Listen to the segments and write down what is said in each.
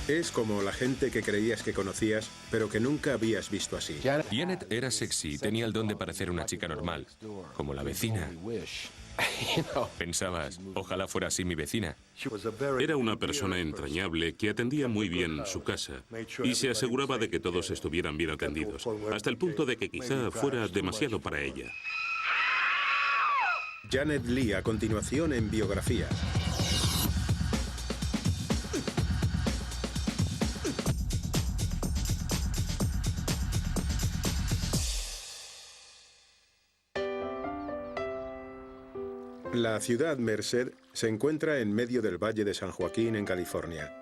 Es como la gente que creías que conocías, pero que nunca habías visto así. Janet era sexy y tenía el don de parecer una chica normal, como la vecina. Pensabas, ojalá fuera así mi vecina. Era una persona entrañable que atendía muy bien su casa y se aseguraba de que todos estuvieran bien atendidos, hasta el punto de que quizá fuera demasiado para ella. Janet Leigh a continuación en biografía. La ciudad Merced se encuentra en medio del Valle de San Joaquín, en California.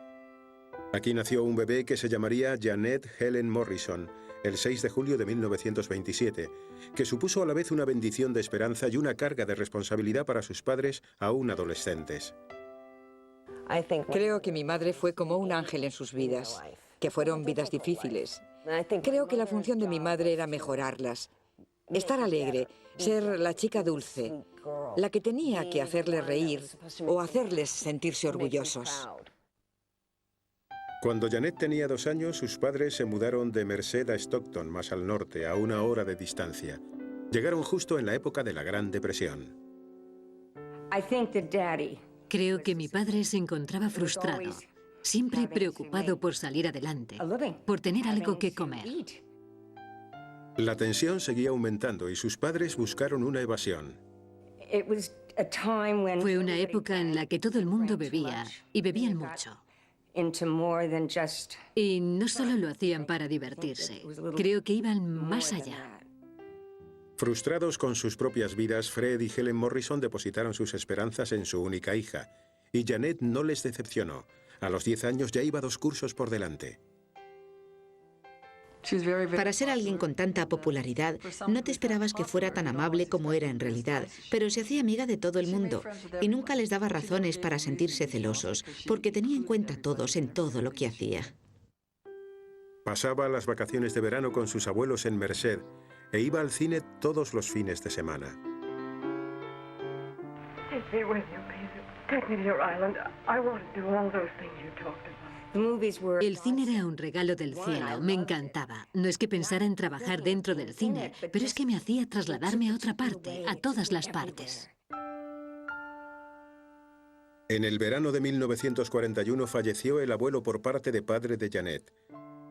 Aquí nació un bebé que se llamaría Janet Helen Morrison, el 6 de julio de 1927, que supuso a la vez una bendición de esperanza y una carga de responsabilidad para sus padres aún adolescentes. Creo que mi madre fue como un ángel en sus vidas, que fueron vidas difíciles. Creo que la función de mi madre era mejorarlas. Estar alegre, ser la chica dulce, la que tenía que hacerles reír o hacerles sentirse orgullosos. Cuando Janet tenía 2 años, sus padres se mudaron de Merced a Stockton, más al norte, a 1 hora de distancia. Llegaron justo en la época de la Gran Depresión. Creo que mi padre se encontraba frustrado, siempre preocupado por salir adelante, por tener algo que comer. La tensión seguía aumentando y sus padres buscaron una evasión. Fue una época en la que todo el mundo bebía, y bebían mucho. Y no solo lo hacían para divertirse, creo que iban más allá. Frustrados con sus propias vidas, Fred y Helen Morrison depositaron sus esperanzas en su única hija, y Janet no les decepcionó. A los 10 años ya iba 2 cursos por delante. Para ser alguien con tanta popularidad, no te esperabas que fuera tan amable como era en realidad, pero se hacía amiga de todo el mundo y nunca les daba razones para sentirse celosos, porque tenía en cuenta a todos en todo lo que hacía. Pasaba las vacaciones de verano con sus abuelos en Merced e iba al cine todos los fines de semana. El cine era un regalo del cielo, me encantaba. No es que pensara en trabajar dentro del cine, pero es que me hacía trasladarme a otra parte, a todas las partes. En el verano de 1941 falleció el abuelo por parte de padre de Janet.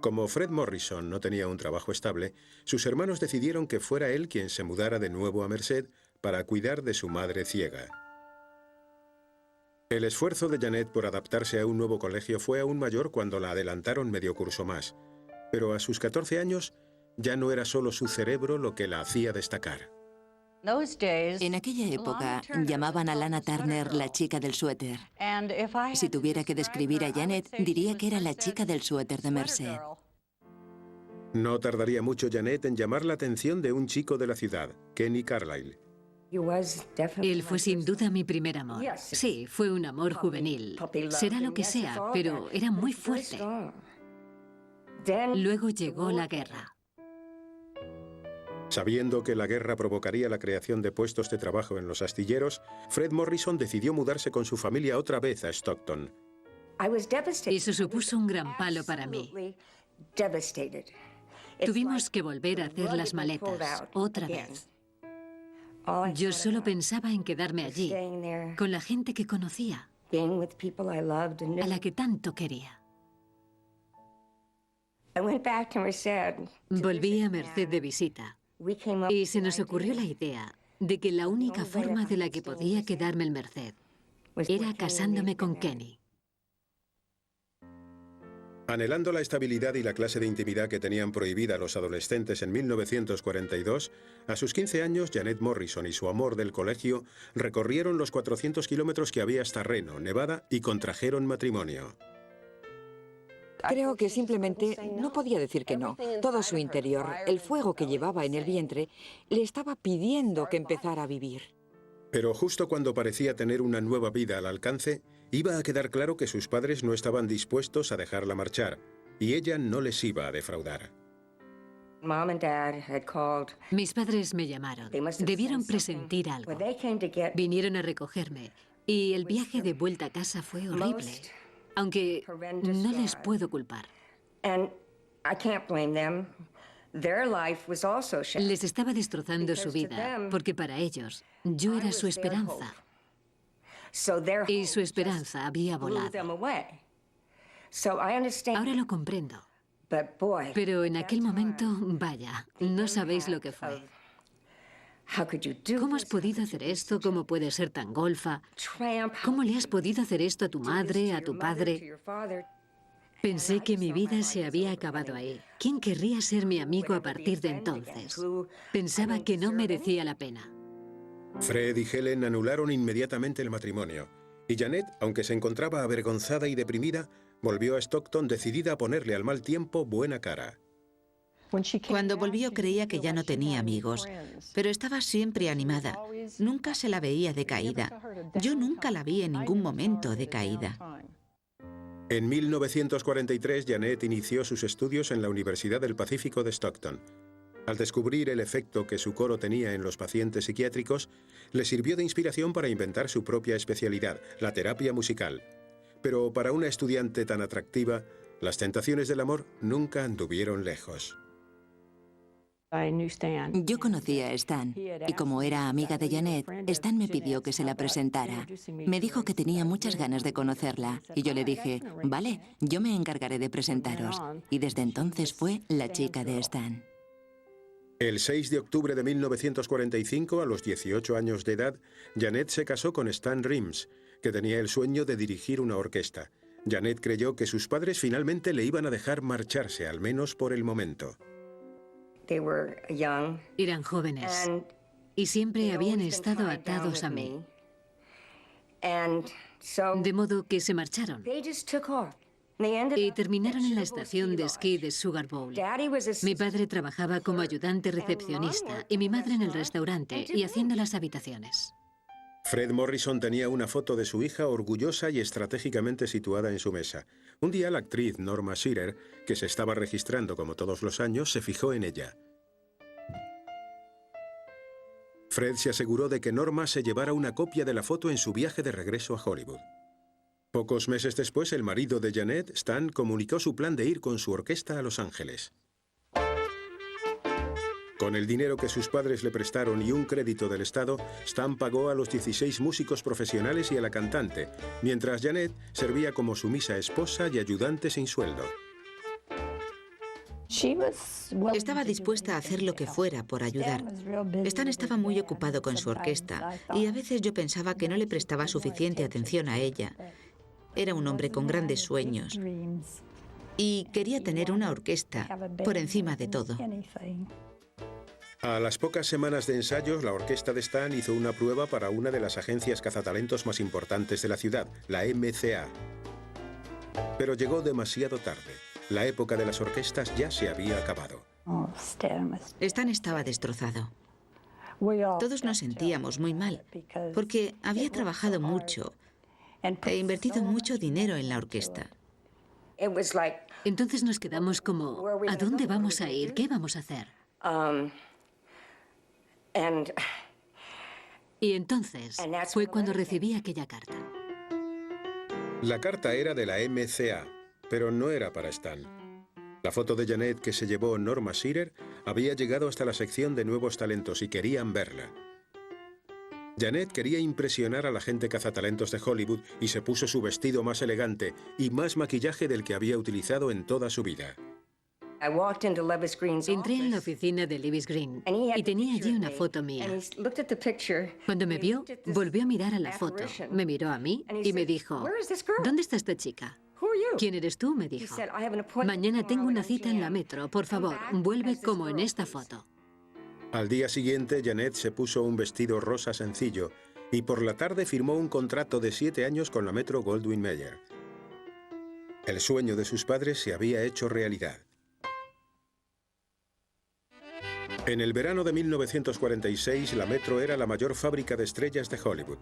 Como Fred Morrison no tenía un trabajo estable, sus hermanos decidieron que fuera él quien se mudara de nuevo a Merced para cuidar de su madre ciega. El esfuerzo de Janet por adaptarse a un nuevo colegio fue aún mayor cuando la adelantaron medio curso más. Pero a sus 14 años ya no era solo su cerebro lo que la hacía destacar. En aquella época llamaban a Lana Turner la chica del suéter. Si tuviera que describir a Janet, diría que era la chica del suéter de Merced. No tardaría mucho Janet en llamar la atención de un chico de la ciudad, Kenny Carlisle. Él fue sin duda mi primer amor. Sí, fue un amor juvenil. Será lo que sea, pero era muy fuerte. Luego llegó la guerra. Sabiendo que la guerra provocaría la creación de puestos de trabajo en los astilleros, Fred Morrison decidió mudarse con su familia otra vez a Stockton. Eso supuso un gran palo para mí. Tuvimos que volver a hacer las maletas, otra vez. Yo solo pensaba en quedarme allí, con la gente que conocía, a la que tanto quería. Volví a Merced de visita y se nos ocurrió la idea de que la única forma de la que podía quedarme en Merced era casándome con Kenny. Anhelando la estabilidad y la clase de intimidad que tenían prohibida los adolescentes en 1942, a sus 15 años, Janet Morrison y su amor del colegio recorrieron los 400 kilómetros que había hasta Reno, Nevada, y contrajeron matrimonio. Creo que simplemente no podía decir que no. Todo su interior, el fuego que llevaba en el vientre, le estaba pidiendo que empezara a vivir. Pero justo cuando parecía tener una nueva vida al alcance, iba a quedar claro que sus padres no estaban dispuestos a dejarla marchar, y ella no les iba a defraudar. Mis padres me llamaron. Debieron presentir algo. Vinieron a recogerme, y el viaje de vuelta a casa fue horrible. Aunque no les puedo culpar. Les estaba destrozando su vida, porque para ellos yo era su esperanza. Y su esperanza había volado. Ahora lo comprendo. Pero en aquel momento, vaya, no sabéis lo que fue. ¿Cómo has podido hacer esto? ¿Cómo puedes ser tan golfa? ¿Cómo le has podido hacer esto a tu madre, a tu padre? Pensé que mi vida se había acabado ahí. ¿Quién querría ser mi amigo a partir de entonces? Pensaba que no merecía la pena. Fred y Helen anularon inmediatamente el matrimonio, y Janet, aunque se encontraba avergonzada y deprimida, volvió a Stockton decidida a ponerle al mal tiempo buena cara. Cuando volvió creía que ya no tenía amigos, pero estaba siempre animada. Nunca se la veía decaída. Yo nunca la vi en ningún momento decaída. En 1943, Janet inició sus estudios en la Universidad del Pacífico de Stockton. Al descubrir el efecto que su coro tenía en los pacientes psiquiátricos, le sirvió de inspiración para inventar su propia especialidad, la terapia musical. Pero para una estudiante tan atractiva, las tentaciones del amor nunca anduvieron lejos. Yo conocí a Stan, y como era amiga de Janet, Stan me pidió que se la presentara. Me dijo que tenía muchas ganas de conocerla, y yo le dije, vale, yo me encargaré de presentaros. Y desde entonces fue la chica de Stan. El 6 de octubre de 1945, a los 18 años de edad, Janet se casó con Stan Rims, que tenía el sueño de dirigir una orquesta. Janet creyó que sus padres finalmente le iban a dejar marcharse, al menos por el momento. Eran jóvenes y siempre habían estado atados a mí. De modo que se marcharon y terminaron en la estación de esquí de Sugar Bowl. Mi padre trabajaba como ayudante recepcionista y mi madre en el restaurante y haciendo las habitaciones. Fred Morrison tenía una foto de su hija orgullosa y estratégicamente situada en su mesa. Un día la actriz Norma Shearer, que se estaba registrando como todos los años, se fijó en ella. Fred se aseguró de que Norma se llevara una copia de la foto en su viaje de regreso a Hollywood. Pocos meses después, el marido de Janet, Stan, comunicó su plan de ir con su orquesta a Los Ángeles. Con el dinero que sus padres le prestaron y un crédito del Estado, Stan pagó a los 16 músicos profesionales y a la cantante, mientras Janet servía como sumisa esposa y ayudante sin sueldo. Estaba dispuesta a hacer lo que fuera por ayudar. Stan estaba muy ocupado con su orquesta y a veces yo pensaba que no le prestaba suficiente atención a ella. Era un hombre con grandes sueños y quería tener una orquesta por encima de todo. A las pocas semanas de ensayos, la orquesta de Stan hizo una prueba para una de las agencias cazatalentos más importantes de la ciudad, la MCA. Pero llegó demasiado tarde. La época de las orquestas ya se había acabado. Stan estaba destrozado. Todos nos sentíamos muy mal, porque había trabajado mucho e invertido mucho dinero en la orquesta. Entonces nos quedamos como, ¿a dónde vamos a ir? ¿Qué vamos a hacer? Y entonces fue cuando recibí aquella carta. La carta era de la MCA, pero no era para Stan. La foto de Janet que se llevó Norma Shearer había llegado hasta la sección de nuevos talentos y querían verla. Janet quería impresionar a la gente cazatalentos de Hollywood y se puso su vestido más elegante y más maquillaje del que había utilizado en toda su vida. Entré en la oficina de Lewis Green y tenía allí una foto mía. Cuando me vio, volvió a mirar a la foto, me miró a mí y me dijo, ¿dónde está esta chica? ¿Quién eres tú?, me dijo. Mañana tengo una cita en la metro, por favor, vuelve como en esta foto. Al día siguiente, Janet se puso un vestido rosa sencillo y por la tarde firmó un contrato de 7 años con la Metro Goldwyn Mayer. El sueño de sus padres se había hecho realidad. En el verano de 1946, la Metro era la mayor fábrica de estrellas de Hollywood.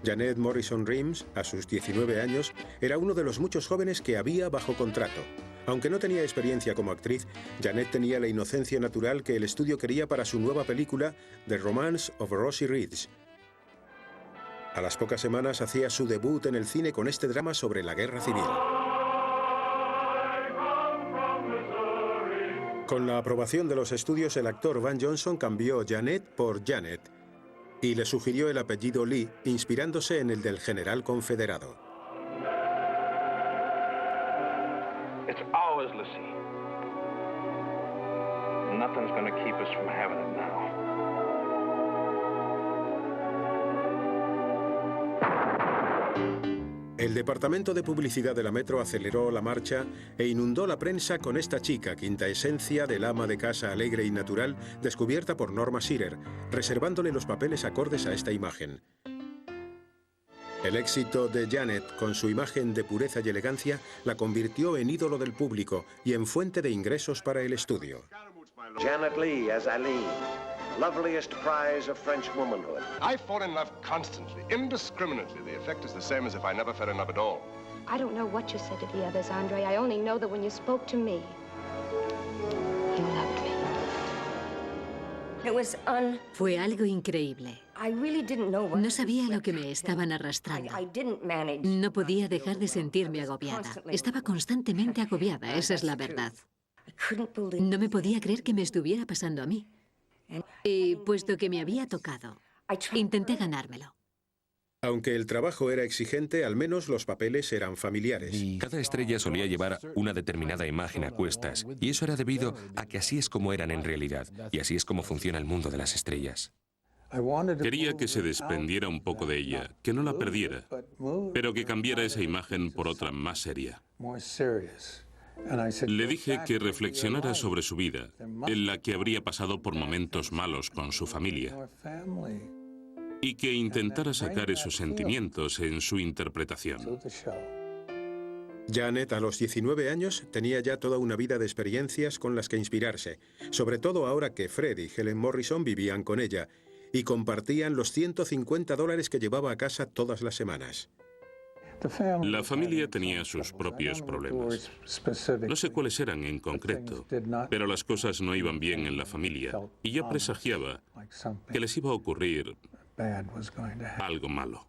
Janet Morrison Rims, a sus 19 años, era uno de los muchos jóvenes que había bajo contrato. Aunque no tenía experiencia como actriz, Janet tenía la inocencia natural que el estudio quería para su nueva película, The Romance of Rosie Riggs. A las pocas semanas hacía su debut en el cine con este drama sobre la guerra civil. Con la aprobación de los estudios, el actor Van Johnson cambió Janet por Janet y le sugirió el apellido Lee, inspirándose en el del general confederado. It's ours, Lucy. Nothing's gonna keep us from having it now. El departamento de publicidad de la Metro aceleró la marcha e inundó la prensa con esta chica, quinta esencia del ama de casa alegre y natural, descubierta por Norma Shearer, reservándole los papeles acordes a esta imagen. El éxito de Janet, con su imagen de pureza y elegancia, la convirtió en ídolo del público y en fuente de ingresos para el estudio. Janet Leigh as Eileen, loveliest prize of French womanhood. I fall in love constantly, indiscriminately. The effect is the same as if I never fell in love at all. I don't know what you said to the others, Andre. I only know that when you spoke to me, you loved me. Fue algo increíble. No sabía lo que me estaban arrastrando. No podía dejar de sentirme agobiada. Estaba constantemente agobiada, esa es la verdad. No me podía creer que me estuviera pasando a mí. Y puesto que me había tocado, intenté ganármelo. Aunque el trabajo era exigente, al menos los papeles eran familiares. Cada estrella solía llevar una determinada imagen a cuestas, y eso era debido a que así es como eran en realidad, y así es como funciona el mundo de las estrellas. Quería que se desprendiera un poco de ella, que no la perdiera, pero que cambiara esa imagen por otra más seria. Le dije que reflexionara sobre su vida, en la que habría pasado por momentos malos con su familia, y que intentara sacar esos sentimientos en su interpretación. Janet, a los 19 años, tenía ya toda una vida de experiencias con las que inspirarse, sobre todo ahora que Fred y Helen Morrison vivían con ella y compartían los $150 que llevaba a casa todas las semanas. La familia tenía sus propios problemas. No sé cuáles eran en concreto, pero las cosas no iban bien en la familia y yo presagiaba que les iba a ocurrir algo malo.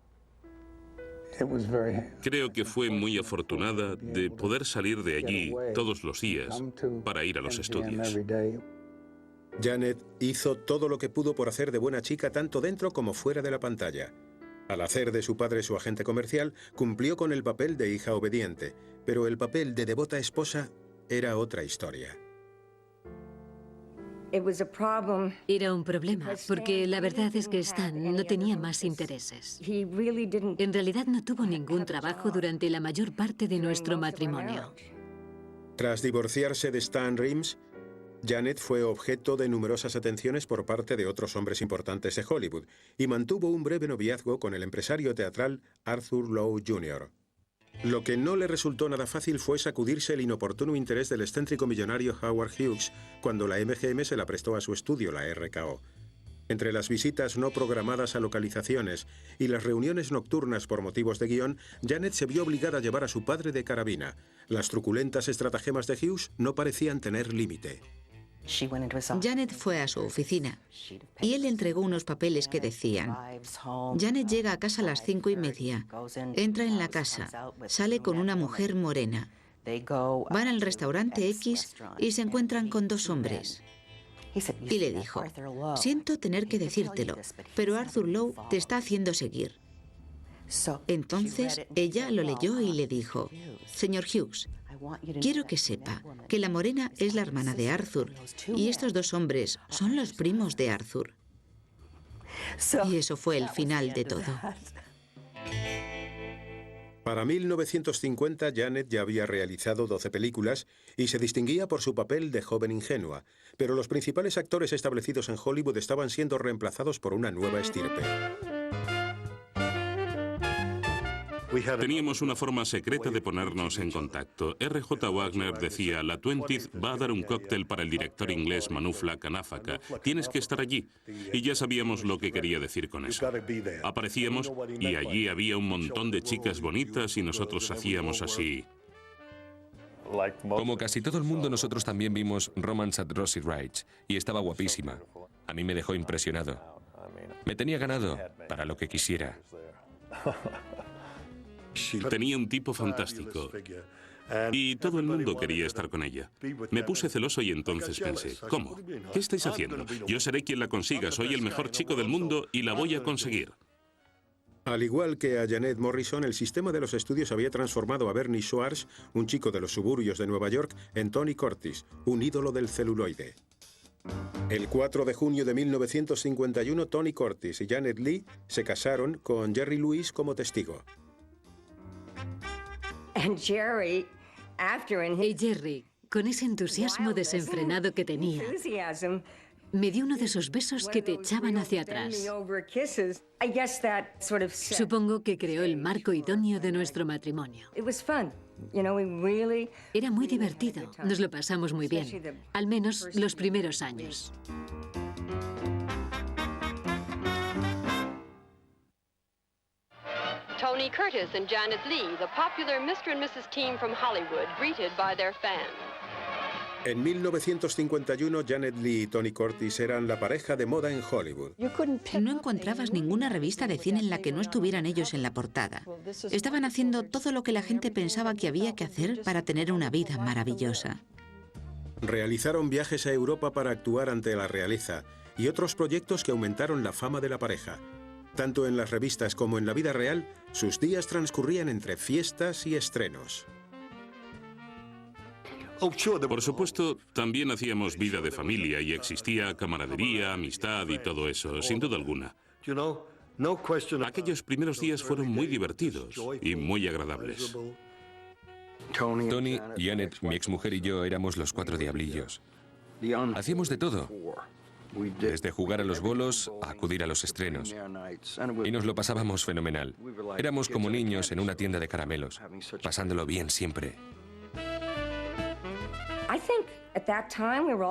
Creo que fue muy afortunada de poder salir de allí todos los días para ir a los estudios. Janet hizo todo lo que pudo por hacer de buena chica tanto dentro como fuera de la pantalla. Al hacer de su padre su agente comercial, cumplió con el papel de hija obediente, pero el papel de devota esposa era otra historia. Era un problema, porque la verdad es que Stan no tenía más intereses. En realidad no tuvo ningún trabajo durante la mayor parte de nuestro matrimonio. Tras divorciarse de Stan Rims, Janet fue objeto de numerosas atenciones por parte de otros hombres importantes de Hollywood y mantuvo un breve noviazgo con el empresario teatral Arthur Lowe Jr. Lo que no le resultó nada fácil fue sacudirse el inoportuno interés del excéntrico millonario Howard Hughes cuando la MGM se la prestó a su estudio, la RKO. Entre las visitas no programadas a localizaciones y las reuniones nocturnas por motivos de guión, Janet se vio obligada a llevar a su padre de carabina. Las truculentas estratagemas de Hughes no parecían tener límite. Janet fue a su oficina y él le entregó unos papeles que decían: Janet llega a casa a las 5:30, entra en la casa, sale con una mujer morena, van al restaurante X y se encuentran con 2 hombres. Y le dijo: siento tener que decírtelo, pero Arthur Lowe te está haciendo seguir. Entonces ella lo leyó y le dijo: señor Hughes, quiero que sepa que la morena es la hermana de Arthur y estos 2 hombres son los primos de Arthur. Y eso fue el final de todo. Para 1950, Janet ya había realizado 12 películas y se distinguía por su papel de joven ingenua, pero los principales actores establecidos en Hollywood estaban siendo reemplazados por una nueva estirpe. Teníamos una forma secreta de ponernos en contacto. R.J. Wagner decía: la 20th va a dar un cóctel para el director inglés Manufla Kanafaka. Tienes que estar allí. Y ya sabíamos lo que quería decir con eso. Aparecíamos y allí había un montón de chicas bonitas y nosotros hacíamos así. Como casi todo el mundo, nosotros también vimos Romance at Rosie Ridge y estaba guapísima. A mí me dejó impresionado. Me tenía ganado para lo que quisiera. Tenía un tipo fantástico. Y todo el mundo quería estar con ella. Me puse celoso y entonces pensé, ¿cómo? ¿Qué estáis haciendo? Yo seré quien la consiga, soy el mejor chico del mundo y la voy a conseguir. Al igual que a Janet Morrison, el sistema de los estudios había transformado a Bernie Schwartz, un chico de los suburbios de Nueva York, en Tony Curtis, un ídolo del celuloide. El 4 de junio de 1951, Tony Curtis y Janet Leigh se casaron con Jerry Lewis como testigo. Y Jerry, con ese entusiasmo desenfrenado que tenía, me dio uno de esos besos que te echaban hacia atrás. Supongo que creó el marco idóneo de nuestro matrimonio. Era muy divertido, nos lo pasamos muy bien, al menos los primeros años. Tony Curtis and Janet Leigh, the popular Mr. and Mrs. Team from Hollywood, greeted by their fans. En 1951, Janet Leigh y Tony Curtis eran la pareja de moda en Hollywood. No encontrabas ninguna revista de cine en la que no estuvieran ellos en la portada. Estaban haciendo todo lo que la gente pensaba que había que hacer para tener una vida maravillosa. Realizaron viajes a Europa para actuar ante la realeza y otros proyectos que aumentaron la fama de la pareja. Tanto en las revistas como en la vida real, sus días transcurrían entre fiestas y estrenos. Por supuesto, también hacíamos vida de familia y existía camaradería, amistad y todo eso, sin duda alguna. Aquellos primeros días fueron muy divertidos y muy agradables. Tony, Janet, mi exmujer y yo éramos los cuatro diablillos. Hacíamos de todo, desde jugar a los bolos a acudir a los estrenos. Y nos lo pasábamos fenomenal. Éramos como niños en una tienda de caramelos, pasándolo bien siempre.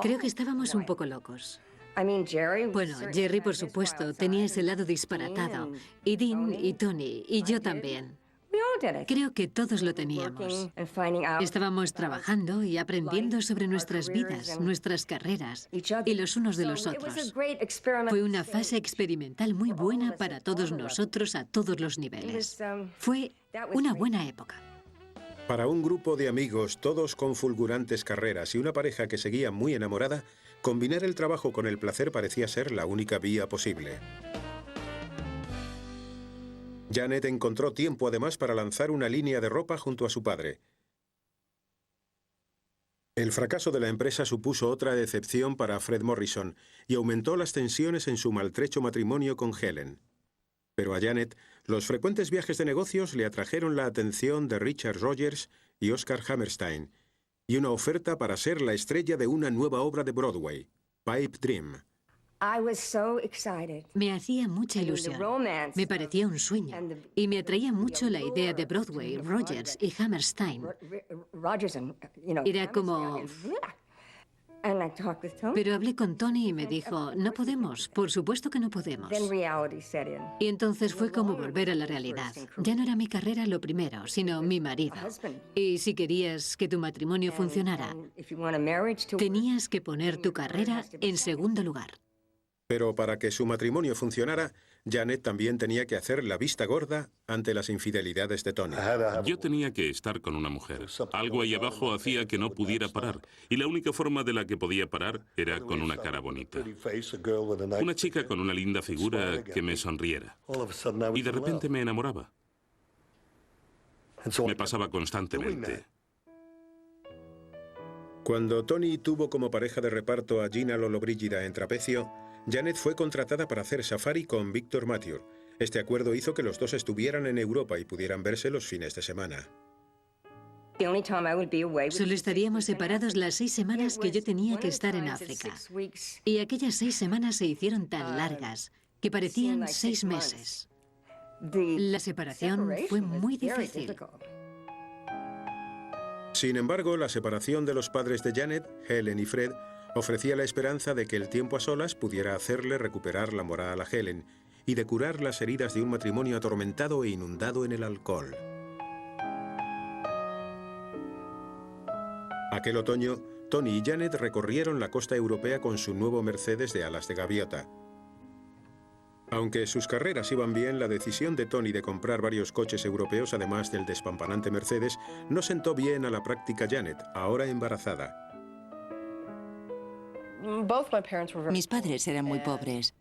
Creo que estábamos un poco locos. Bueno, Jerry, por supuesto, tenía ese lado disparatado. Y Dean y Tony, y yo también. Creo que todos lo teníamos. Estábamos trabajando y aprendiendo sobre nuestras vidas, nuestras carreras y los unos de los otros. Fue una fase experimental muy buena para todos nosotros a todos los niveles. Fue una buena época. Para un grupo de amigos, todos con fulgurantes carreras y una pareja que seguía muy enamorada, combinar el trabajo con el placer parecía ser la única vía posible. Janet encontró tiempo además para lanzar una línea de ropa junto a su padre. El fracaso de la empresa supuso otra decepción para Fred Morrison y aumentó las tensiones en su maltrecho matrimonio con Helen. Pero a Janet, los frecuentes viajes de negocios le atrajeron la atención de Richard Rodgers y Oscar Hammerstein, y una oferta para ser la estrella de una nueva obra de Broadway, Pipe Dream. Me hacía mucha ilusión. Me parecía un sueño. Y me atraía mucho la idea de Broadway, Rodgers y Hammerstein. Era como... Pero hablé con Tony y me dijo, no podemos, por supuesto que no podemos. Y entonces fue como volver a la realidad. Ya no era mi carrera lo primero, sino mi marido. Y si querías que tu matrimonio funcionara, tenías que poner tu carrera en segundo lugar. Pero para que su matrimonio funcionara, Janet también tenía que hacer la vista gorda ante las infidelidades de Tony. Yo tenía que estar con una mujer. Algo ahí abajo hacía que no pudiera parar. Y la única forma de la que podía parar era con una cara bonita. Una chica con una linda figura que me sonriera. Y de repente me enamoraba. Me pasaba constantemente. Cuando Tony tuvo como pareja de reparto a Gina Lollobrigida en Trapecio, Janet fue contratada para hacer safari con Victor Mature. Este acuerdo hizo que los dos estuvieran en Europa y pudieran verse los fines de semana. Solo estaríamos separados las 6 semanas que yo tenía que estar en África. Y aquellas 6 semanas se hicieron tan largas que parecían 6 meses. La separación fue muy difícil. Sin embargo, la separación de los padres de Janet, Helen y Fred, ofrecía la esperanza de que el tiempo a solas pudiera hacerle recuperar la moral a Helen y de curar las heridas de un matrimonio atormentado e inundado en el alcohol. Aquel otoño, Tony y Janet recorrieron la costa europea con su nuevo Mercedes de alas de gaviota. Aunque sus carreras iban bien, la decisión de Tony de comprar varios coches europeos, además del despampanante Mercedes, no sentó bien a la práctica Janet, ahora embarazada. Mis padres eran muy pobres.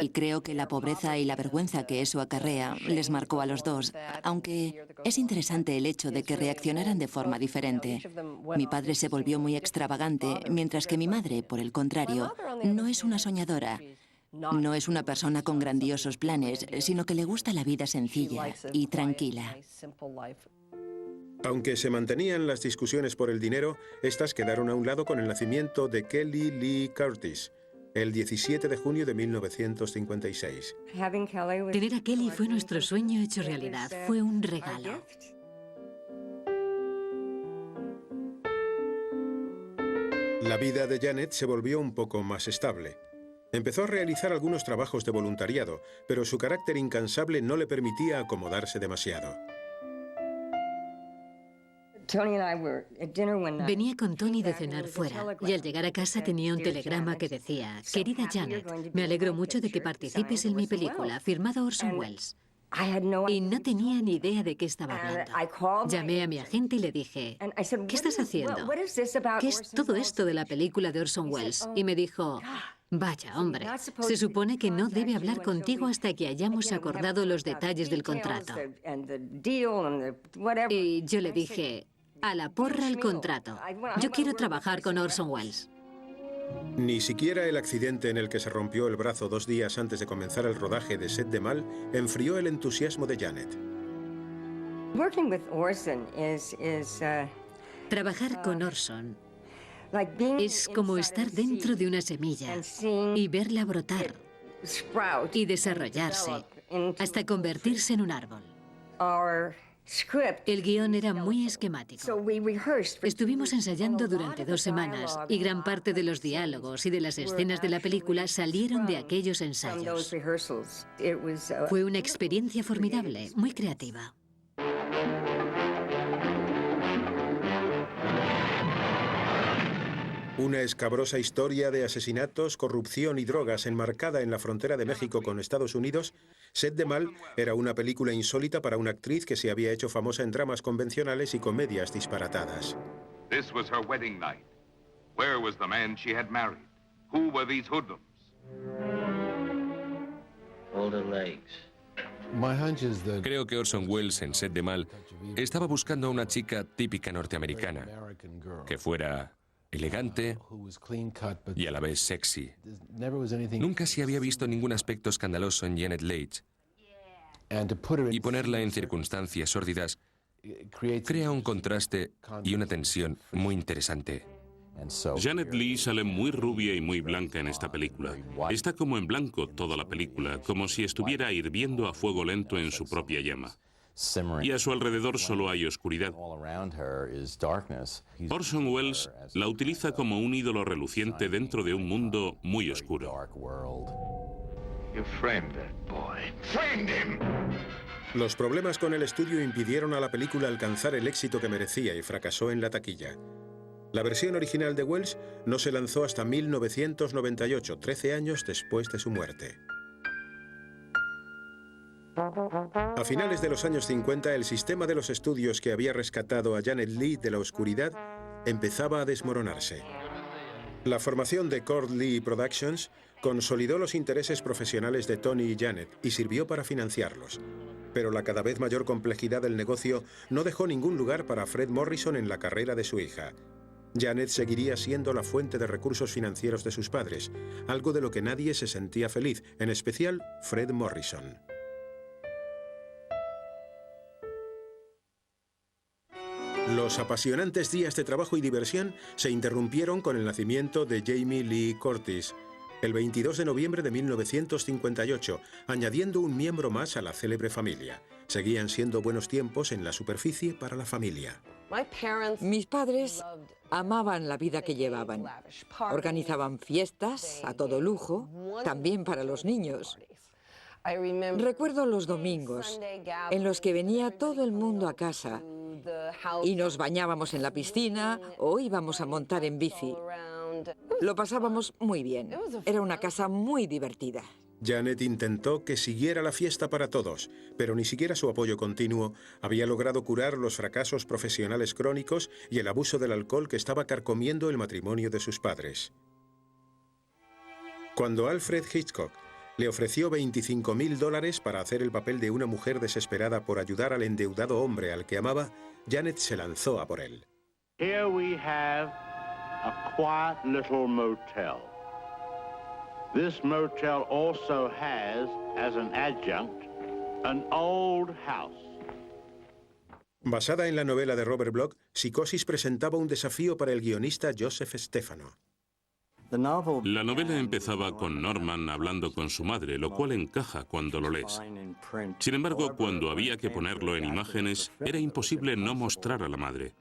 Y creo que la pobreza y la vergüenza que eso acarrea les marcó a los dos, aunque es interesante el hecho de que reaccionaran de forma diferente. Mi padre se volvió muy extravagante, mientras que mi madre, por el contrario, no es una soñadora. No es una persona con grandiosos planes, sino que le gusta la vida sencilla y tranquila. Aunque se mantenían las discusiones por el dinero, estas quedaron a un lado con el nacimiento de Kelly Lee Curtis, el 17 de junio de 1956. Tener a Kelly fue nuestro sueño hecho realidad. Fue un regalo. La vida de Janet se volvió un poco más estable. Empezó a realizar algunos trabajos de voluntariado, pero su carácter incansable no le permitía acomodarse demasiado. Venía con Tony de cenar fuera y al llegar a casa tenía un telegrama que decía: querida Janet, me alegro mucho de que participes en mi película, firmado Orson Welles. Y no tenía ni idea de qué estaba hablando. Llamé a mi agente y le dije: ¿qué estás haciendo? ¿Qué es todo esto de la película de Orson Welles? Y me dijo: vaya, hombre, se supone que no debe hablar contigo hasta que hayamos acordado los detalles del contrato. Y yo le dije: a la porra el contrato. Yo quiero trabajar con Orson Welles. Ni siquiera el accidente en el que se rompió el brazo 2 días antes de comenzar el rodaje de Set de Mal enfrió el entusiasmo de Janet. Trabajar con Orson es como estar dentro de una semilla y verla brotar y desarrollarse hasta convertirse en un árbol. El guión era muy esquemático. Estuvimos ensayando durante 2 semanas y gran parte de los diálogos y de las escenas de la película salieron de aquellos ensayos. Fue una experiencia formidable, muy creativa. Una escabrosa historia de asesinatos, corrupción y drogas enmarcada en la frontera de México con Estados Unidos, Set de Mal era una película insólita para una actriz que se había hecho famosa en dramas convencionales y comedias disparatadas. This was her wedding night. Where was the man she had married? Who were these hoodlums? Creo que Orson Welles en Set de Mal estaba buscando a una chica típica norteamericana, que fuera elegante y a la vez sexy. Nunca se había visto ningún aspecto escandaloso en Janet Leigh. Y ponerla en circunstancias sórdidas crea un contraste y una tensión muy interesante. Janet Leigh sale muy rubia y muy blanca en esta película. Está como en blanco toda la película, como si estuviera hirviendo a fuego lento en su propia llama. Y a su alrededor solo hay oscuridad. Orson Welles la utiliza como un ídolo reluciente dentro de un mundo muy oscuro. Los problemas con el estudio impidieron a la película alcanzar el éxito que merecía y fracasó en la taquilla. La versión original de Welles no se lanzó hasta 1998, 13 años después de su muerte. A finales de los años 50, el sistema de los estudios que había rescatado a Janet Leigh de la oscuridad empezaba a desmoronarse. La formación de Cord Lee Productions consolidó los intereses profesionales de Tony y Janet y sirvió para financiarlos. Pero la cada vez mayor complejidad del negocio no dejó ningún lugar para Fred Morrison en la carrera de su hija. Janet seguiría siendo la fuente de recursos financieros de sus padres, algo de lo que nadie se sentía feliz, en especial Fred Morrison. Los apasionantes días de trabajo y diversión se interrumpieron con el nacimiento de Jamie Lee Curtis, el 22 de noviembre de 1958, añadiendo un miembro más a la célebre familia. Seguían siendo buenos tiempos en la superficie para la familia. Mis padres amaban la vida que llevaban. Organizaban fiestas a todo lujo, también para los niños. Recuerdo los domingos en los que venía todo el mundo a casa y nos bañábamos en la piscina o íbamos a montar en bici. Lo pasábamos muy bien. Era una casa muy divertida. Janet intentó que siguiera la fiesta para todos, pero ni siquiera su apoyo continuo había logrado curar los fracasos profesionales crónicos y el abuso del alcohol que estaba carcomiendo el matrimonio de sus padres. Cuando Alfred Hitchcock le ofreció $25.000 para hacer el papel de una mujer desesperada por ayudar al endeudado hombre al que amaba, Janet se lanzó a por él. Here we have a quiet little motel. This motel also has, as an adjunct, an old house. Basada en la novela de Robert Bloch, Psicosis presentaba un desafío para el guionista Joseph Stefano. La novela empezaba con Norman hablando con su madre, lo cual encaja cuando lo lees. Sin embargo, cuando había que ponerlo en imágenes, era imposible no mostrar a la madre.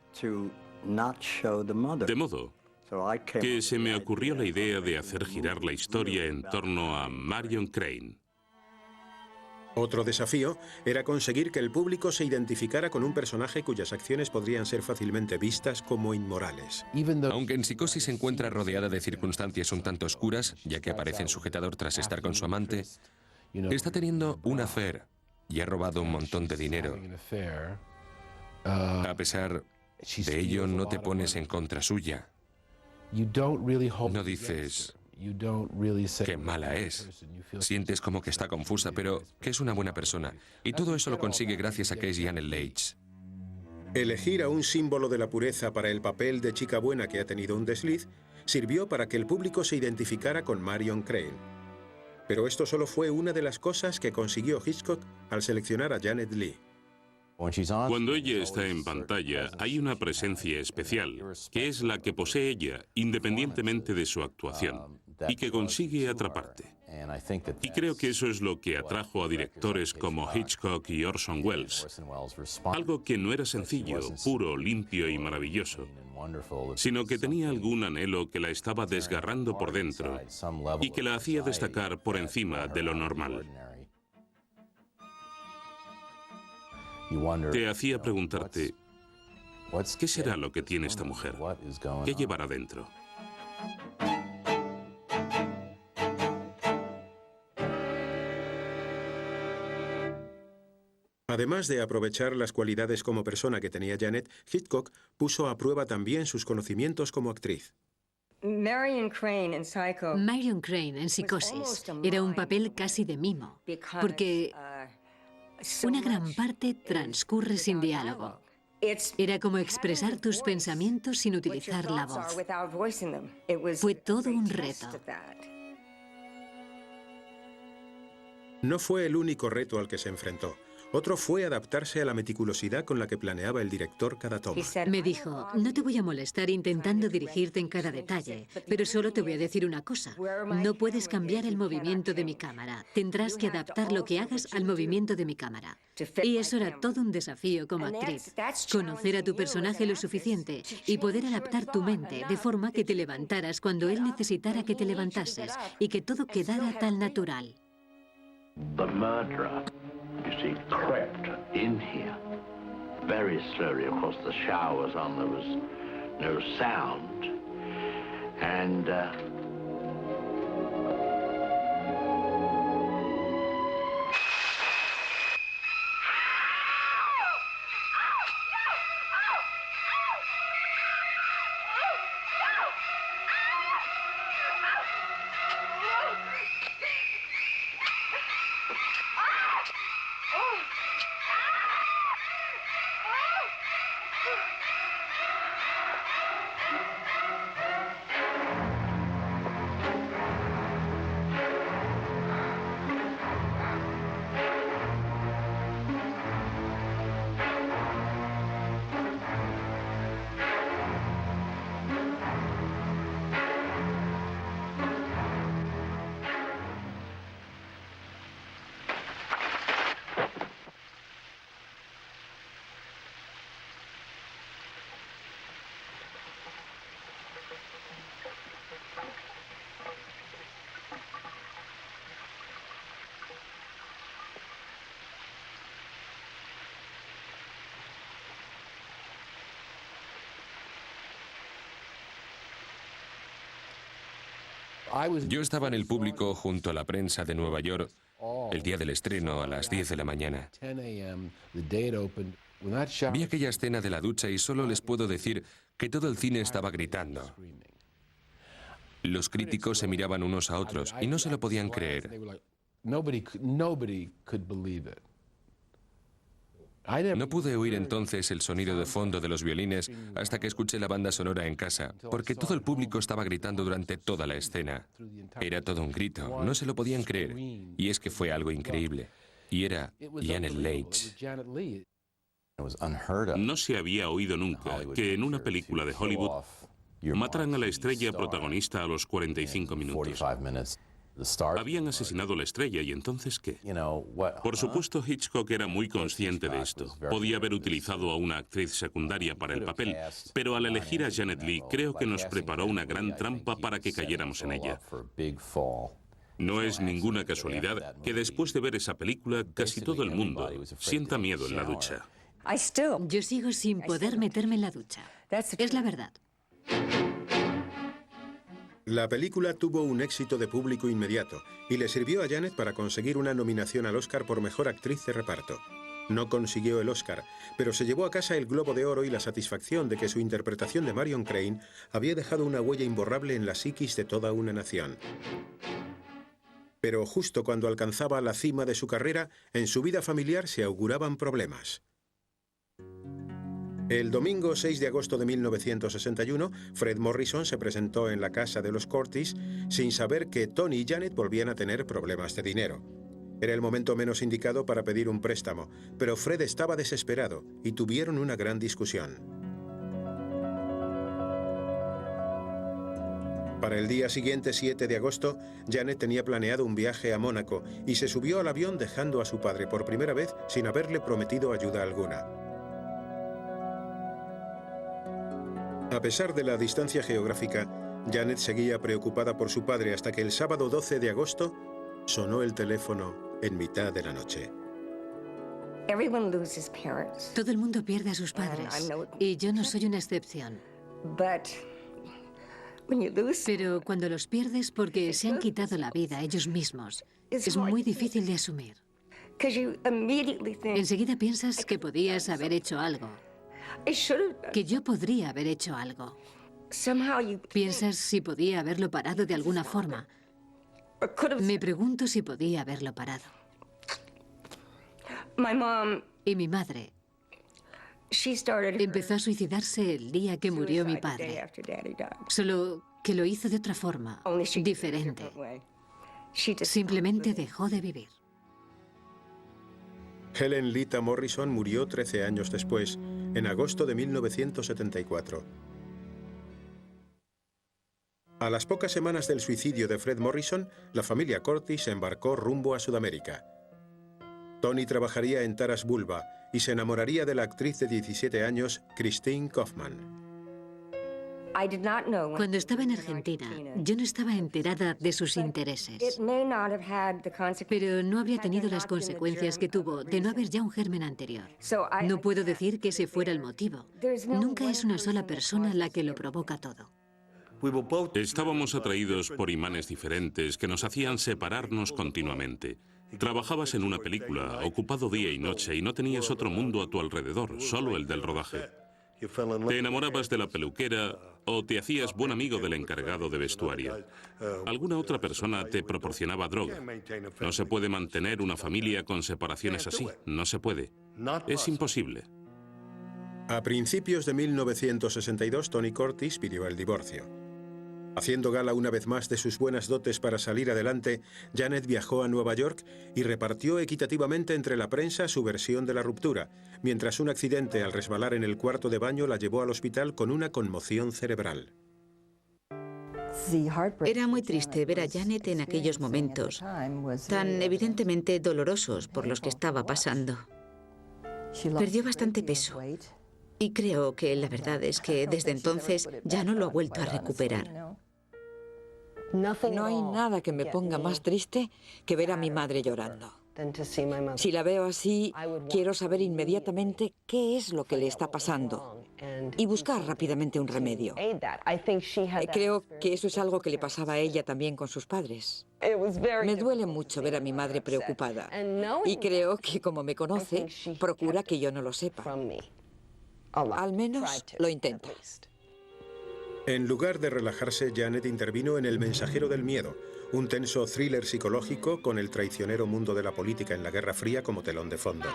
De modo que se me ocurrió la idea de hacer girar la historia en torno a Marion Crane. Otro desafío era conseguir que el público se identificara con un personaje cuyas acciones podrían ser fácilmente vistas como inmorales. Aunque en Psicosis se encuentra rodeada de circunstancias un tanto oscuras, ya que aparece en sujetador tras estar con su amante, está teniendo un affair y ha robado un montón de dinero. A pesar de ello, no te pones en contra suya. No dices qué mala es. Sientes como que está confusa, pero que es una buena persona. Y todo eso lo consigue gracias a que es Janet Leigh. Elegir a un símbolo de la pureza para el papel de chica buena que ha tenido un desliz sirvió para que el público se identificara con Marion Crane. Pero esto solo fue una de las cosas que consiguió Hitchcock al seleccionar a Janet Leigh. Cuando ella está en pantalla, hay una presencia especial, que es la que posee ella, independientemente de su actuación, y que consigue atraparte. Y creo que eso es lo que atrajo a directores como Hitchcock y Orson Welles. Algo que no era sencillo, puro, limpio y maravilloso, sino que tenía algún anhelo que la estaba desgarrando por dentro y que la hacía destacar por encima de lo normal. Te hacía preguntarte, ¿qué será lo que tiene esta mujer? ¿Qué llevará dentro? Además de aprovechar las cualidades como persona que tenía Janet, Hitchcock puso a prueba también sus conocimientos como actriz. Marion Crane en Psicosis era un papel casi de mimo, porque una gran parte transcurre sin diálogo. Era como expresar tus pensamientos sin utilizar la voz. Fue todo un reto. No fue el único reto al que se enfrentó. Otro fue adaptarse a la meticulosidad con la que planeaba el director cada toma. Me dijo, no te voy a molestar intentando dirigirte en cada detalle, pero solo te voy a decir una cosa. No puedes cambiar el movimiento de mi cámara. Tendrás que adaptar lo que hagas al movimiento de mi cámara. Y eso era todo un desafío como actriz. Conocer a tu personaje lo suficiente y poder adaptar tu mente de forma que te levantaras cuando él necesitara que te levantases y que todo quedara tan natural. The murderer, you see, crept in here very slowly. Of course, the shower was on, there was no sound, and Yo estaba en el público junto a la prensa de Nueva York el día del estreno a las 10 de la mañana. Vi aquella escena de la ducha y solo les puedo decir que todo el cine estaba gritando. Los críticos se miraban unos a otros y no se lo podían creer. No pude oír entonces el sonido de fondo de los violines hasta que escuché la banda sonora en casa, porque todo el público estaba gritando durante toda la escena. Era todo un grito, no se lo podían creer. Y es que fue algo increíble. Y era Janet Leigh. No se había oído nunca que en una película de Hollywood mataran a la estrella protagonista a los 45 minutos. Habían asesinado a la estrella, ¿y entonces qué? Por supuesto, Hitchcock era muy consciente de esto. Podía haber utilizado a una actriz secundaria para el papel, pero al elegir a Janet Leigh, creo que nos preparó una gran trampa para que cayéramos en ella. No es ninguna casualidad que después de ver esa película, casi todo el mundo sienta miedo en la ducha. Yo sigo sin poder meterme en la ducha. Es la verdad. La película tuvo un éxito de público inmediato y le sirvió a Janet para conseguir una nominación al Oscar por Mejor Actriz de Reparto. No consiguió el Oscar, pero se llevó a casa el Globo de Oro y la satisfacción de que su interpretación de Marion Crane había dejado una huella imborrable en la psiquis de toda una nación. Pero justo cuando alcanzaba la cima de su carrera, en su vida familiar se auguraban problemas. El domingo 6 de agosto de 1961, Fred Morrison se presentó en la casa de los Curtis sin saber que Tony y Janet volvían a tener problemas de dinero. Era el momento menos indicado para pedir un préstamo, pero Fred estaba desesperado y tuvieron una gran discusión. Para el día siguiente, 7 de agosto, Janet tenía planeado un viaje a Mónaco y se subió al avión dejando a su padre por primera vez sin haberle prometido ayuda alguna. A pesar de la distancia geográfica, Janet seguía preocupada por su padre hasta que el sábado 12 de agosto sonó el teléfono en mitad de la noche. Todo el mundo pierde a sus padres, y yo no soy una excepción. Pero cuando los pierdes porque se han quitado la vida ellos mismos, es muy difícil de asumir. Enseguida piensas que podías haber hecho algo. Que yo podría haber hecho algo. Piensas si podía haberlo parado de alguna forma. Me pregunto si podía haberlo parado. Y mi madre empezó a suicidarse el día que murió mi padre. Solo que lo hizo de otra forma, diferente. Simplemente dejó de vivir. Helen Lita Morrison murió 13 años después, en agosto de 1974. A las pocas semanas del suicidio de Fred Morrison, la familia Curtis se embarcó rumbo a Sudamérica. Tony trabajaría en Taras Bulba y se enamoraría de la actriz de 17 años, Christine Kaufman. Cuando estaba en Argentina, yo no estaba enterada de sus intereses. Pero no habría tenido las consecuencias que tuvo de no haber ya un germen anterior. No puedo decir que ese fuera el motivo. Nunca es una sola persona la que lo provoca todo. Estábamos atraídos por imanes diferentes que nos hacían separarnos continuamente. Trabajabas en una película, ocupado día y noche, y no tenías otro mundo a tu alrededor, solo el del rodaje. Te enamorabas de la peluquera o te hacías buen amigo del encargado de vestuario. Alguna otra persona te proporcionaba droga. No se puede mantener una familia con separaciones así. No se puede. Es imposible. A principios de 1962, Tony Curtis pidió el divorcio. Haciendo gala una vez más de sus buenas dotes para salir adelante, Janet viajó a Nueva York y repartió equitativamente entre la prensa su versión de la ruptura, mientras un accidente al resbalar en el cuarto de baño la llevó al hospital con una conmoción cerebral. Era muy triste ver a Janet en aquellos momentos, tan evidentemente dolorosos por los que estaba pasando. Perdió bastante peso. Y creo que la verdad es que desde entonces ya no lo ha vuelto a recuperar. No hay nada que me ponga más triste que ver a mi madre llorando. Si la veo así, quiero saber inmediatamente qué es lo que le está pasando. y buscar rápidamente un remedio. Creo que eso es algo que le pasaba a ella también con sus padres. Me duele mucho ver a mi madre preocupada y creo que, como me conoce, procura que yo no lo sepa. Al menos lo intenta. En lugar de relajarse, Janet intervino en El mensajero del miedo, un tenso thriller psicológico con el traicionero mundo de la política en la Guerra Fría como telón de fondo.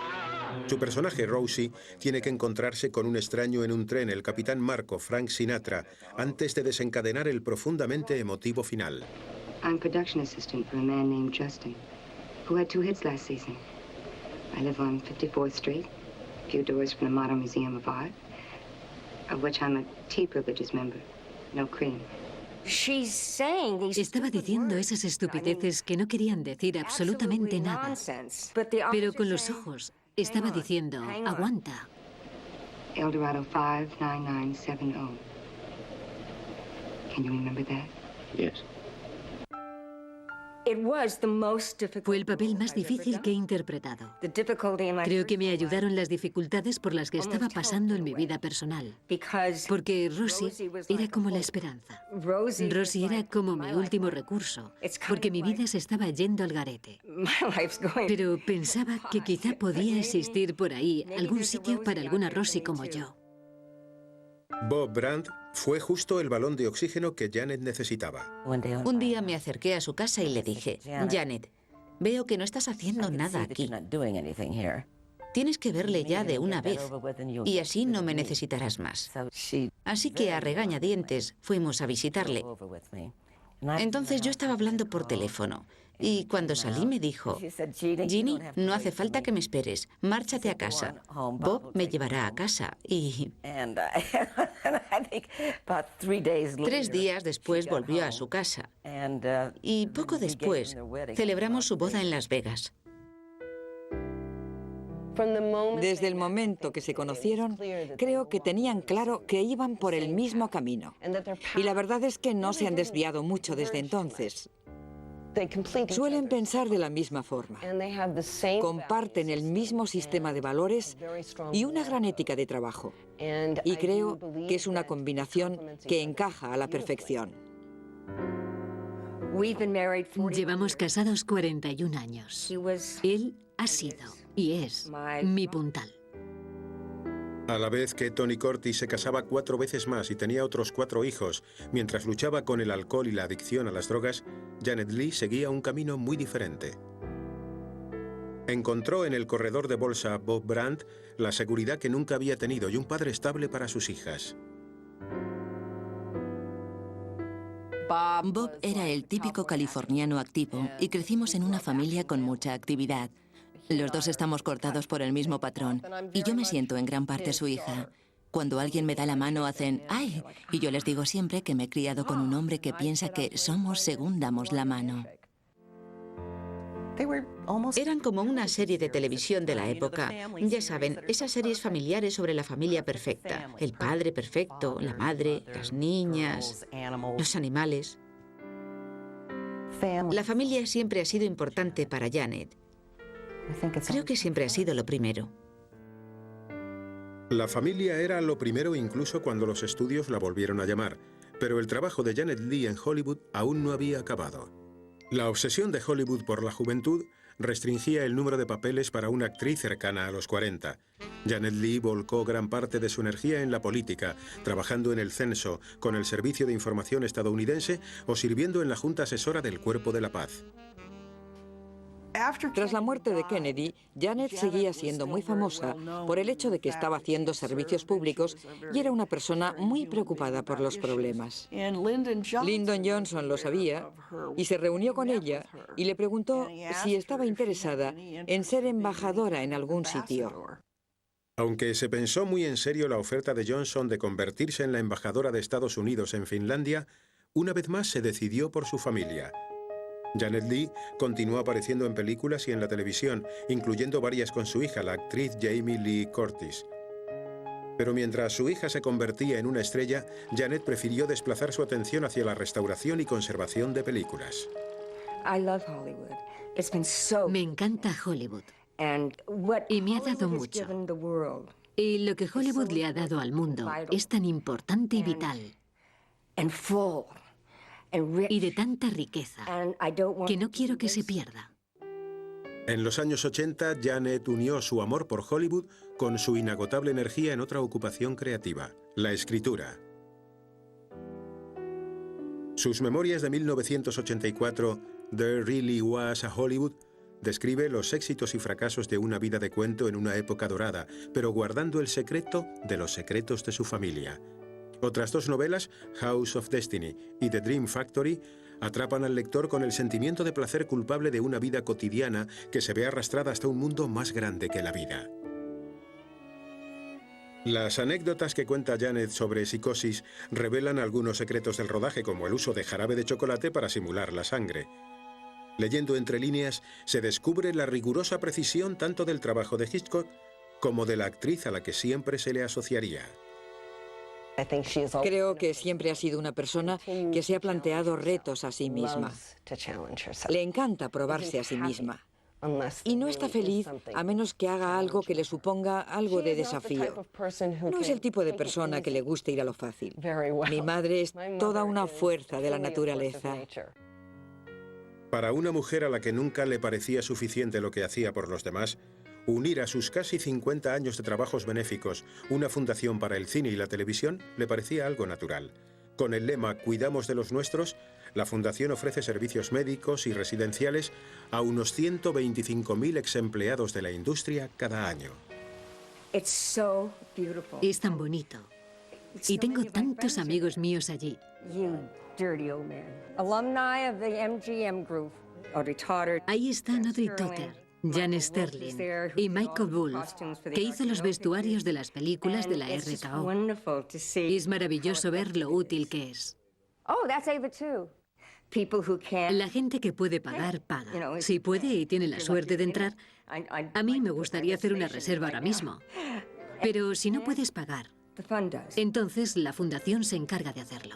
Su personaje, Rosie, tiene que encontrarse con un extraño en un tren, el capitán Marco, Frank Sinatra, antes de desencadenar el profundamente emotivo final. I'm production assistant for a man named Justin, who had 2 hits last season. I live on 54th Street, a few doors from the Modern Museum of Art, of which I'm a T-privileges member. No cream. Estaba diciendo esas estupideces que no querían decir absolutamente nada. Pero con los ojos estaba diciendo, aguanta. Eldorado 59970. Can you remember that? Yes. Fue el papel más difícil que he interpretado. Creo que me ayudaron las dificultades por las que estaba pasando en mi vida personal. Porque Rosie era como la esperanza. Rosie era como mi último recurso, porque mi vida se estaba yendo al garete. Pero pensaba que quizá podía existir por ahí algún sitio para alguna Rosie como yo. Bob Brandt fue justo el balón de oxígeno que Janet necesitaba. Un día me acerqué a su casa y le dije, Janet, veo que no estás haciendo nada aquí. Tienes que verle ya de una vez y así no me necesitarás más. Así que a regañadientes fuimos a visitarle. Entonces yo estaba hablando por teléfono y cuando salí me dijo, Ginny, no hace falta que me esperes, márchate a casa. Bob me llevará a casa y... 3 días después volvió a su casa y poco después celebramos su boda en Las Vegas. Desde el momento que se conocieron, creo que tenían claro que iban por el mismo camino. Y la verdad es que no se han desviado mucho desde entonces. Suelen pensar de la misma forma. Comparten el mismo sistema de valores y una gran ética de trabajo. Y creo que es una combinación que encaja a la perfección. Llevamos casados 41 años. Él ha sido y es mi puntal. A la vez que Tony Curtis se casaba 4 veces más y tenía otros 4 hijos, mientras luchaba con el alcohol y la adicción a las drogas, Janet Leigh seguía un camino muy diferente. Encontró en el corredor de bolsa a Bob Brandt la seguridad que nunca había tenido y un padre estable para sus hijas. Bob era el típico californiano activo y crecimos en una familia con mucha actividad. Los dos estamos cortados por el mismo patrón y yo me siento en gran parte su hija. Cuando alguien me da la mano hacen ¡ay! Y yo les digo siempre que me he criado con un hombre que piensa que somos según damos la mano. Eran como una serie de televisión de la época. Ya saben, esas series familiares sobre la familia perfecta. El padre perfecto, la madre, las niñas, los animales. La familia siempre ha sido importante para Janet. Creo que siempre ha sido lo primero. La familia era lo primero incluso cuando los estudios la volvieron a llamar, pero el trabajo de Janet Leigh en Hollywood aún no había acabado. La obsesión de Hollywood por la juventud restringía el número de papeles para una actriz cercana a los 40. Janet Leigh volcó gran parte de su energía en la política, trabajando en el censo, con el Servicio de Información estadounidense o sirviendo en la Junta Asesora del Cuerpo de la Paz. Tras la muerte de Kennedy, Janet seguía siendo muy famosa por el hecho de que estaba haciendo servicios públicos y era una persona muy preocupada por los problemas. Lyndon Johnson lo sabía y se reunió con ella y le preguntó si estaba interesada en ser embajadora en algún sitio. Aunque se pensó muy en serio la oferta de Johnson de convertirse en la embajadora de Estados Unidos en Finlandia, una vez más se decidió por su familia. Janet Leigh continuó apareciendo en películas y en la televisión, incluyendo varias con su hija, la actriz Jamie Lee Curtis. Pero mientras su hija se convertía en una estrella, Janet prefirió desplazar su atención hacia la restauración y conservación de películas. Me encanta Hollywood y me ha dado mucho. Y lo que Hollywood le ha dado al mundo es tan importante y vital. Y de tanta riqueza, que no quiero que se pierda. En los años 80, Janet unió su amor por Hollywood con su inagotable energía en otra ocupación creativa, la escritura. Sus memorias de 1984, There Really Was a Hollywood, describe los éxitos y fracasos de una vida de cuento en una época dorada, pero guardando el secreto de los secretos de su familia. Otras dos novelas, House of Destiny y The Dream Factory, atrapan al lector con el sentimiento de placer culpable de una vida cotidiana que se ve arrastrada hasta un mundo más grande que la vida. Las anécdotas que cuenta Janet sobre psicosis revelan algunos secretos del rodaje, como el uso de jarabe de chocolate para simular la sangre. Leyendo entre líneas, se descubre la rigurosa precisión tanto del trabajo de Hitchcock como de la actriz a la que siempre se le asociaría. Creo que siempre ha sido una persona que se ha planteado retos a sí misma. Le encanta probarse a sí misma. Y no está feliz a menos que haga algo que le suponga algo de desafío. No es el tipo de persona que le guste ir a lo fácil. Mi madre es toda una fuerza de la naturaleza. Para una mujer a la que nunca le parecía suficiente lo que hacía por los demás, unir a sus casi 50 años de trabajos benéficos una fundación para el cine y la televisión le parecía algo natural. Con el lema «Cuidamos de los nuestros», la fundación ofrece servicios médicos y residenciales a unos 125.000 ex-empleados de la industria cada año. Es tan bonito. Y tengo tantos amigos míos allí. Ahí están Audrey Totter, Jan Sterling y Michael Wolff, que hizo los vestuarios de las películas de la RKO. Es maravilloso ver lo útil que es. La gente que puede pagar, paga. Si puede y tiene la suerte de entrar, a mí me gustaría hacer una reserva ahora mismo. Pero si no puedes pagar, entonces la fundación se encarga de hacerlo.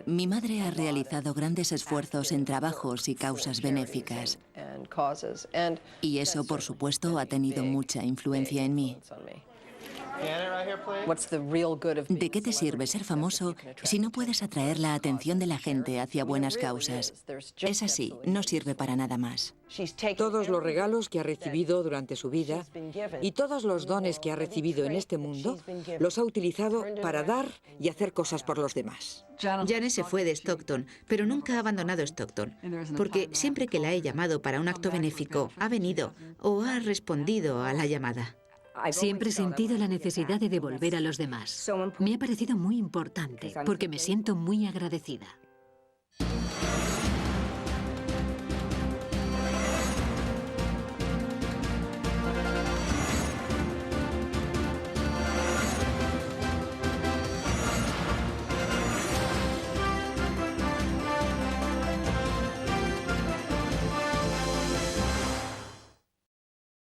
Mi madre ha realizado grandes esfuerzos en trabajos y causas benéficas. Y eso, por supuesto, ha tenido mucha influencia en mí. ¿De qué te sirve ser famoso si no puedes atraer la atención de la gente hacia buenas causas? Es así, no sirve para nada más. Todos los regalos que ha recibido durante su vida y todos los dones que ha recibido en este mundo los ha utilizado para dar y hacer cosas por los demás. Janet se fue de Stockton, pero nunca ha abandonado Stockton, porque siempre que la he llamado para un acto benéfico, ha venido o ha respondido a la llamada. Siempre he sentido la necesidad de devolver a los demás. Me ha parecido muy importante, porque me siento muy agradecida.